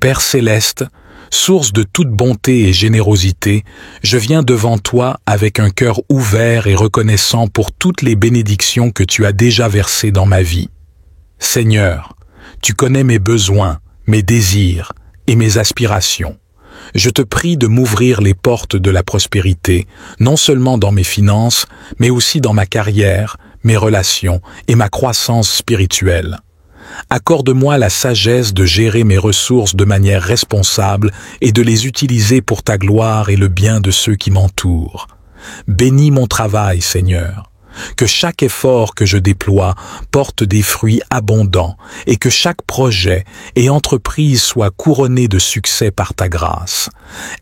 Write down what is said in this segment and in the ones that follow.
Père céleste, source de toute bonté et générosité, je viens devant toi avec un cœur ouvert et reconnaissant pour toutes les bénédictions que tu as déjà versées dans ma vie. Seigneur, tu connais mes besoins, mes désirs et mes aspirations. Je te prie de m'ouvrir les portes de la prospérité, non seulement dans mes finances, mais aussi dans ma carrière, mes relations et ma croissance spirituelle. Accorde-moi la sagesse de gérer mes ressources de manière responsable et de les utiliser pour ta gloire et le bien de ceux qui m'entourent. Bénis mon travail, Seigneur. Que chaque effort que je déploie porte des fruits abondants et que chaque projet et entreprise soit couronné de succès par ta grâce.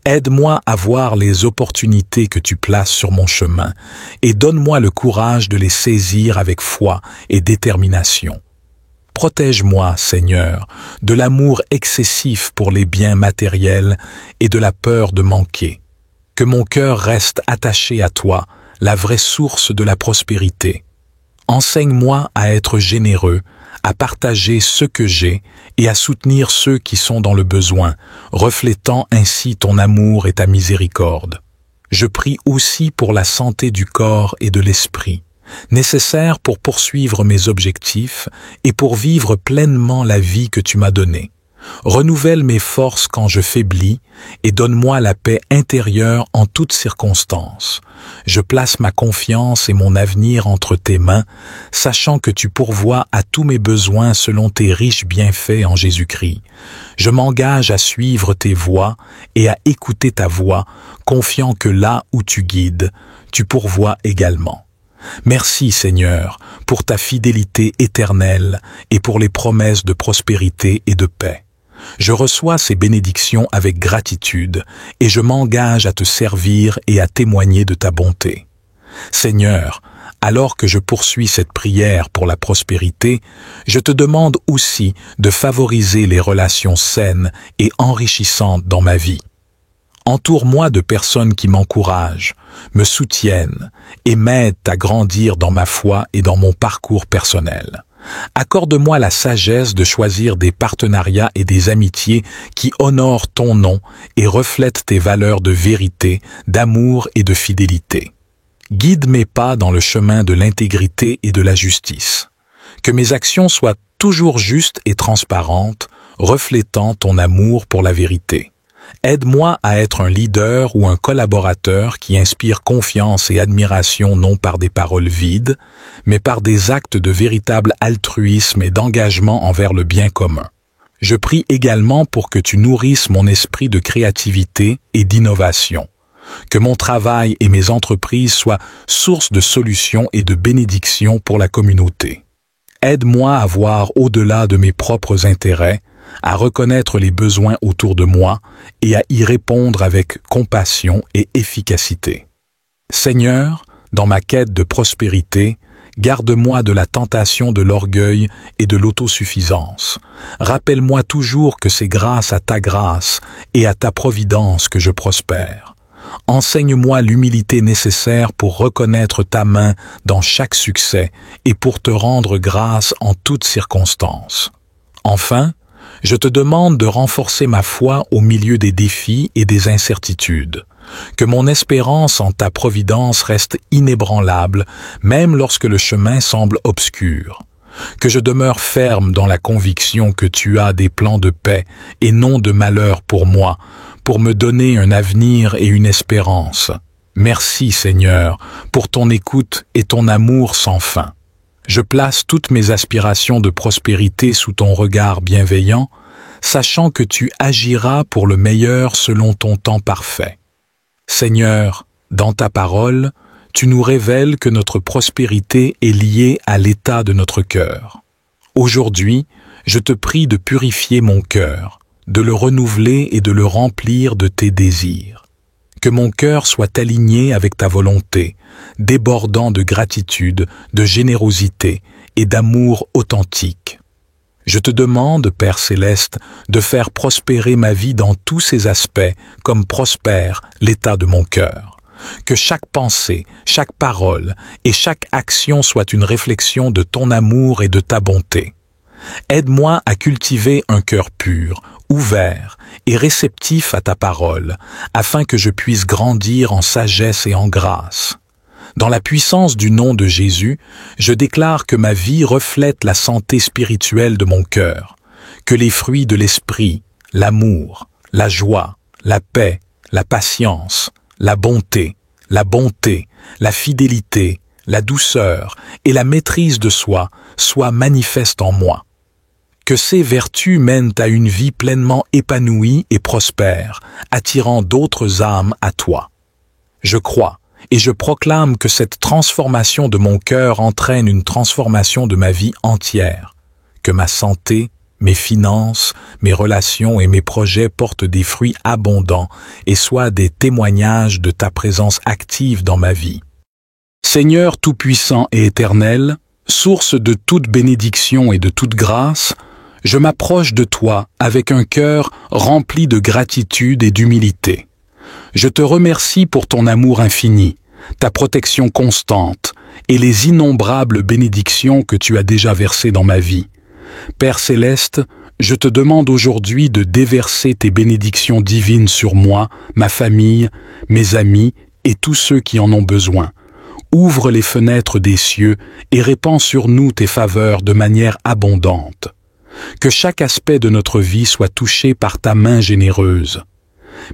Aide-moi à voir les opportunités que tu places sur mon chemin et donne-moi le courage de les saisir avec foi et détermination. Protège-moi, Seigneur, de l'amour excessif pour les biens matériels et de la peur de manquer. Que mon cœur reste attaché à toi, la vraie source de la prospérité. Enseigne-moi à être généreux, à partager ce que j'ai et à soutenir ceux qui sont dans le besoin, reflétant ainsi ton amour et ta miséricorde. Je prie aussi pour la santé du corps et de l'esprit, nécessaire pour poursuivre mes objectifs et pour vivre pleinement la vie que tu m'as donnée. Renouvelle mes forces quand je faiblis et donne-moi la paix intérieure en toutes circonstances. Je place ma confiance et mon avenir entre tes mains, sachant que tu pourvois à tous mes besoins selon tes riches bienfaits en Jésus-Christ. Je m'engage à suivre tes voies et à écouter ta voix, confiant que là où tu guides, tu pourvois également. Merci Seigneur pour ta fidélité éternelle et pour les promesses de prospérité et de paix. Je reçois ces bénédictions avec gratitude et je m'engage à te servir et à témoigner de ta bonté. Seigneur, alors que je poursuis cette prière pour la prospérité, je te demande aussi de favoriser les relations saines et enrichissantes dans ma vie. Entoure-moi de personnes qui m'encouragent, me soutiennent et m'aident à grandir dans ma foi et dans mon parcours personnel. Accorde-moi la sagesse de choisir des partenariats et des amitiés qui honorent ton nom et reflètent tes valeurs de vérité, d'amour et de fidélité. Guide mes pas dans le chemin de l'intégrité et de la justice. Que mes actions soient toujours justes et transparentes, reflétant ton amour pour la vérité. Aide-moi à être un leader ou un collaborateur qui inspire confiance et admiration non par des paroles vides, mais par des actes de véritable altruisme et d'engagement envers le bien commun. Je prie également pour que tu nourrisses mon esprit de créativité et d'innovation, que mon travail et mes entreprises soient source de solutions et de bénédictions pour la communauté. Aide-moi à voir au-delà de mes propres intérêts, à reconnaître les besoins autour de moi et à y répondre avec compassion et efficacité. Seigneur, dans ma quête de prospérité, garde-moi de la tentation de l'orgueil et de l'autosuffisance. Rappelle-moi toujours que c'est grâce à ta grâce et à ta providence que je prospère. Enseigne-moi l'humilité nécessaire pour reconnaître ta main dans chaque succès et pour te rendre grâce en toutes circonstances. Enfin, je te demande de renforcer ma foi au milieu des défis et des incertitudes. Que mon espérance en ta providence reste inébranlable, même lorsque le chemin semble obscur. Que je demeure ferme dans la conviction que tu as des plans de paix et non de malheur pour moi, pour me donner un avenir et une espérance. Merci Seigneur pour ton écoute et ton amour sans fin. Je place toutes mes aspirations de prospérité sous ton regard bienveillant, sachant que tu agiras pour le meilleur selon ton temps parfait. Seigneur, dans ta parole, tu nous révèles que notre prospérité est liée à l'état de notre cœur. Aujourd'hui, je te prie de purifier mon cœur, de le renouveler et de le remplir de tes désirs. Que mon cœur soit aligné avec ta volonté, débordant de gratitude, de générosité et d'amour authentique. Je te demande, Père céleste, de faire prospérer ma vie dans tous ses aspects, comme prospère l'état de mon cœur. Que chaque pensée, chaque parole et chaque action soit une réflexion de ton amour et de ta bonté. Aide-moi à cultiver un cœur pur, ouvert et réceptif à ta parole, afin que je puisse grandir en sagesse et en grâce. Dans la puissance du nom de Jésus, je déclare que ma vie reflète la santé spirituelle de mon cœur, que les fruits de l'esprit, l'amour, la joie, la paix, la patience, la bonté, la fidélité, la douceur et la maîtrise de soi soient manifestes en moi. Que ces vertus mènent à une vie pleinement épanouie et prospère, attirant d'autres âmes à toi. Je crois et je proclame que cette transformation de mon cœur entraîne une transformation de ma vie entière, que ma santé, mes finances, mes relations et mes projets portent des fruits abondants et soient des témoignages de ta présence active dans ma vie. Seigneur tout-puissant et éternel, source de toute bénédiction et de toute grâce, je m'approche de toi avec un cœur rempli de gratitude et d'humilité. Je te remercie pour ton amour infini, ta protection constante et les innombrables bénédictions que tu as déjà versées dans ma vie. Père céleste, je te demande aujourd'hui de déverser tes bénédictions divines sur moi, ma famille, mes amis et tous ceux qui en ont besoin. Ouvre les fenêtres des cieux et répands sur nous tes faveurs de manière abondante. Que chaque aspect de notre vie soit touché par ta main généreuse.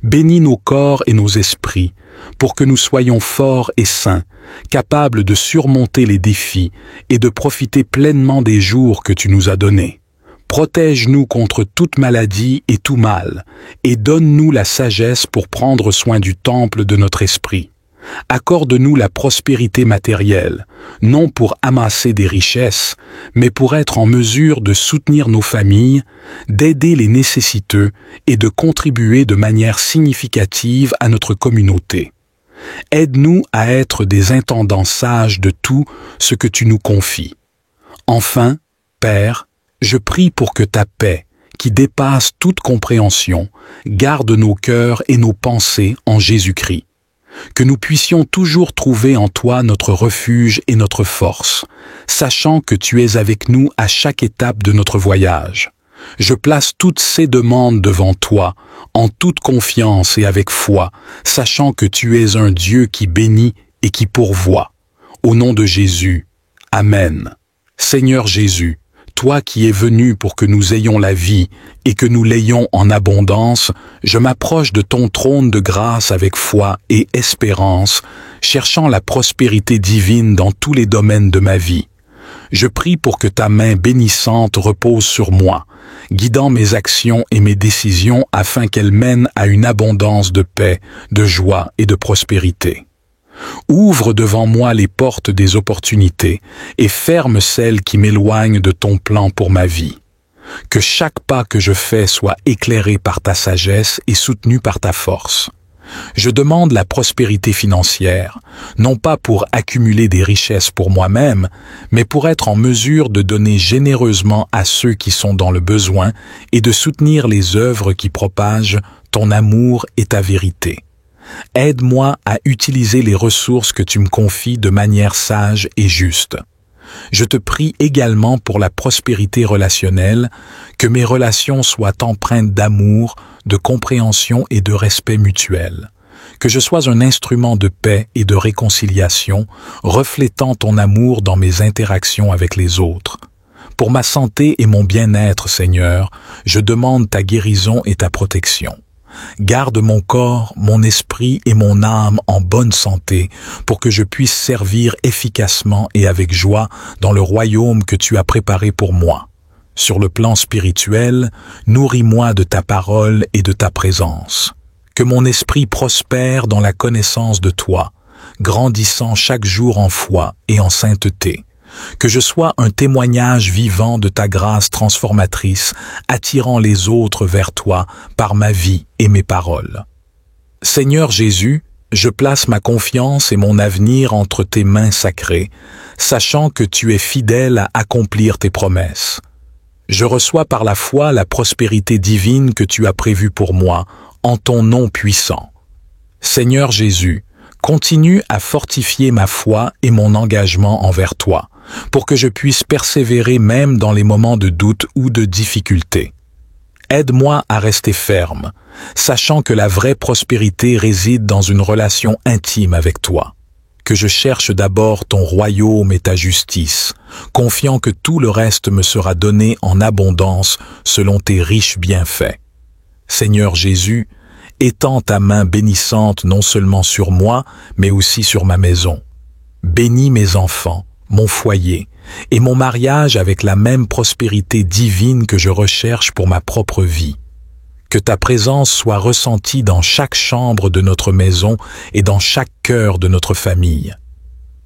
Bénis nos corps et nos esprits, pour que nous soyons forts et sains, capables de surmonter les défis et de profiter pleinement des jours que tu nous as donnés. Protège-nous contre toute maladie et tout mal, et donne-nous la sagesse pour prendre soin du temple de notre esprit. Accorde-nous la prospérité matérielle, non pour amasser des richesses, mais pour être en mesure de soutenir nos familles, d'aider les nécessiteux et de contribuer de manière significative à notre communauté. Aide-nous à être des intendants sages de tout ce que tu nous confies. Enfin, Père, je prie pour que ta paix, qui dépasse toute compréhension, garde nos cœurs et nos pensées en Jésus-Christ. Que nous puissions toujours trouver en toi notre refuge et notre force, sachant que tu es avec nous à chaque étape de notre voyage. Je place toutes ces demandes devant toi, en toute confiance et avec foi, sachant que tu es un Dieu qui bénit et qui pourvoit. Au nom de Jésus, Amen. Seigneur Jésus, toi qui es venu pour que nous ayons la vie et que nous l'ayons en abondance, je m'approche de ton trône de grâce avec foi et espérance, cherchant la prospérité divine dans tous les domaines de ma vie. Je prie pour que ta main bénissante repose sur moi, guidant mes actions et mes décisions afin qu'elles mènent à une abondance de paix, de joie et de prospérité. Ouvre devant moi les portes des opportunités et ferme celles qui m'éloignent de ton plan pour ma vie. Que chaque pas que je fais soit éclairé par ta sagesse et soutenu par ta force. Je demande la prospérité financière, non pas pour accumuler des richesses pour moi-même, mais pour être en mesure de donner généreusement à ceux qui sont dans le besoin et de soutenir les œuvres qui propagent ton amour et ta vérité. Aide-moi à utiliser les ressources que tu me confies de manière sage et juste. Je te prie également pour la prospérité relationnelle, que mes relations soient empreintes d'amour, de compréhension et de respect mutuel. Que je sois un instrument de paix et de réconciliation, reflétant ton amour dans mes interactions avec les autres. Pour ma santé et mon bien-être, Seigneur, je demande ta guérison et ta protection. Garde mon corps, mon esprit et mon âme en bonne santé pour que je puisse servir efficacement et avec joie dans le royaume que tu as préparé pour moi. Sur le plan spirituel, nourris-moi de ta parole et de ta présence. Que mon esprit prospère dans la connaissance de toi, grandissant chaque jour en foi et en sainteté. Que je sois un témoignage vivant de ta grâce transformatrice, attirant les autres vers toi par ma vie et mes paroles. Seigneur Jésus, je place ma confiance et mon avenir entre tes mains sacrées, sachant que tu es fidèle à accomplir tes promesses. Je reçois par la foi la prospérité divine que tu as prévue pour moi, en ton nom puissant. Seigneur Jésus, continue à fortifier ma foi et mon engagement envers toi, pour que je puisse persévérer même dans les moments de doute ou de difficulté. Aide-moi à rester ferme, sachant que la vraie prospérité réside dans une relation intime avec toi. Que je cherche d'abord ton royaume et ta justice, confiant que tout le reste me sera donné en abondance selon tes riches bienfaits. Seigneur Jésus, étends ta main bénissante non seulement sur moi, mais aussi sur ma maison. Bénis mes enfants, mon foyer et mon mariage avec la même prospérité divine que je recherche pour ma propre vie. Que ta présence soit ressentie dans chaque chambre de notre maison et dans chaque cœur de notre famille.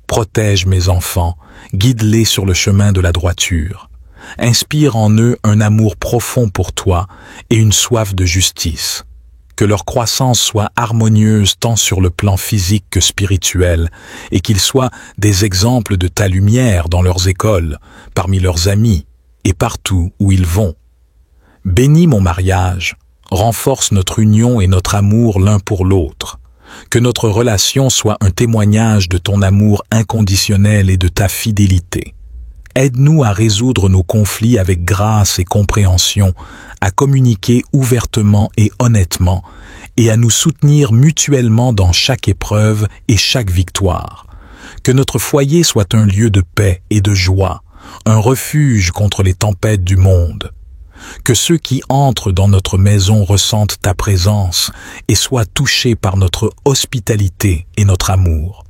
Protège mes enfants, guide-les sur le chemin de la droiture. Inspire en eux un amour profond pour toi et une soif de justice. Que leur croissance soit harmonieuse tant sur le plan physique que spirituel, et qu'ils soient des exemples de ta lumière dans leurs écoles, parmi leurs amis, et partout où ils vont. Bénis mon mariage, renforce notre union et notre amour l'un pour l'autre. Que notre relation soit un témoignage de ton amour inconditionnel et de ta fidélité. Aide-nous à résoudre nos conflits avec grâce et compréhension, à communiquer ouvertement et honnêtement, et à nous soutenir mutuellement dans chaque épreuve et chaque victoire. Que notre foyer soit un lieu de paix et de joie, un refuge contre les tempêtes du monde. Que ceux qui entrent dans notre maison ressentent ta présence et soient touchés par notre hospitalité et notre amour.